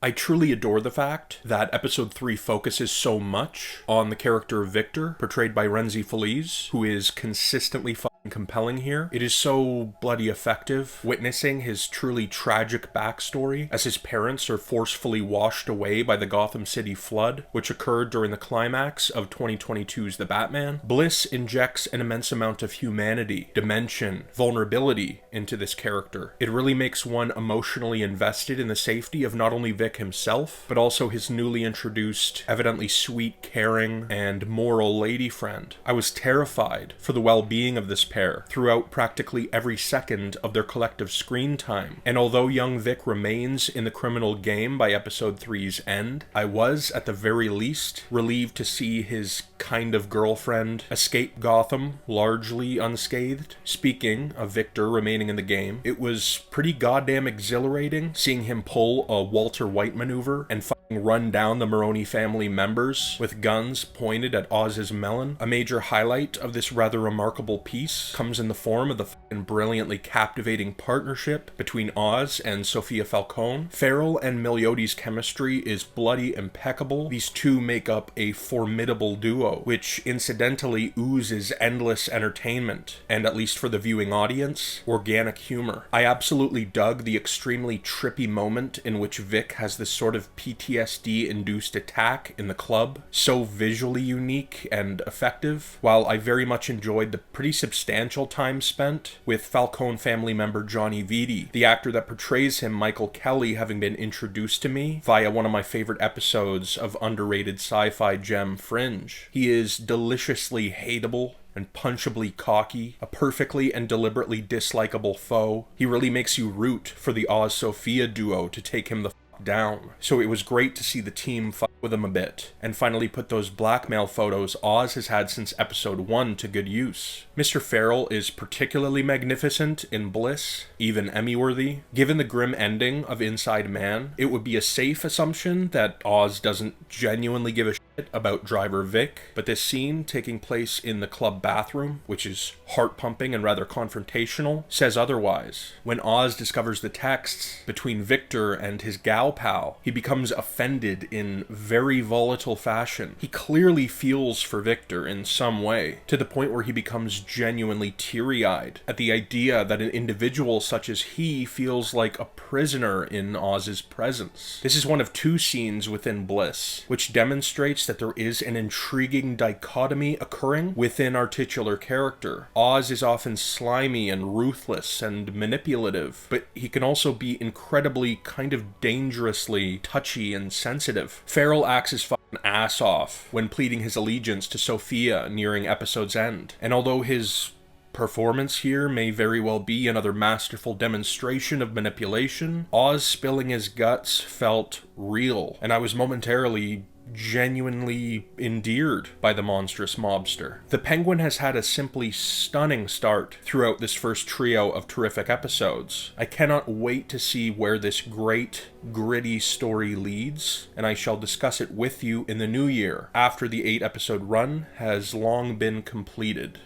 I truly adore the fact that episode 3 focuses so much on the character of Victor, portrayed by Renzi Feliz, who is consistently compelling here. It is so bloody effective, witnessing his truly tragic backstory as his parents are forcefully washed away by the Gotham City flood, which occurred during the climax of 2022's The Batman. Bliss injects an immense amount of humanity, dimension, vulnerability into this character. It really makes one emotionally invested in the safety of not only Vic himself, but also his newly introduced, evidently sweet, caring, and moral lady friend. I was terrified for the well-being of this pair throughout practically every second of their collective screen time. And although young Vic remains in the criminal game by episode 3's end, I was, at the very least, relieved to see his kind of girlfriend escape Gotham largely unscathed. Speaking of Victor remaining in the game, it was pretty goddamn exhilarating seeing him pull a Walter White maneuver and run down the Maroni family members with guns pointed at Oz's melon. A major highlight of this rather remarkable piece comes in the form of the brilliantly captivating partnership between Oz and Sophia Falcone. Farrell and Miliotti's chemistry is bloody impeccable. These two make up a formidable duo, which incidentally oozes endless entertainment, and at least for the viewing audience, organic humor. I absolutely dug the extremely trippy moment in which Vic has this sort of PTSD-induced attack in the club, so visually unique and effective, while I very much enjoyed the pretty substantial time spent with Falcone family member Johnny Vitti, the actor that portrays him, Michael Kelly, having been introduced to me via one of my favorite episodes of underrated sci-fi gem Fringe. He is deliciously hateable and punchably cocky, a perfectly and deliberately dislikable foe. He really makes you root for the Oz-Sophia duo to take him the down. So it was great to see the team fight with him a bit, and finally put those blackmail photos Oz has had since episode 1 to good use. Mr. Farrell is particularly magnificent in Bliss, even Emmy-worthy. Given the grim ending of Inside Man, it would be a safe assumption that Oz doesn't genuinely give a shit about driver Vic, but this scene taking place in the club bathroom, which is heart-pumping and rather confrontational, says otherwise. When Oz discovers the texts between Victor and his gal pal, he becomes offended in very volatile fashion. He clearly feels for Victor in some way, to the point where he becomes genuinely teary-eyed at the idea that an individual such as he feels like a prisoner in Oz's presence. This is one of two scenes within Bliss, which demonstrates that there is an intriguing dichotomy occurring within our titular character. Oz is often slimy and ruthless and manipulative, but he can also be incredibly kind of dangerously touchy and sensitive. Farrell acts his fucking ass off when pleading his allegiance to Sophia nearing episode's end, and although his performance here may very well be another masterful demonstration of manipulation, Oz spilling his guts felt real, and I was momentarily genuinely endeared by the monstrous mobster. The Penguin has had a simply stunning start throughout this first trio of terrific episodes. I cannot wait to see where this great, gritty story leads, and I shall discuss it with you in the new year, after the 8-episode run has long been completed.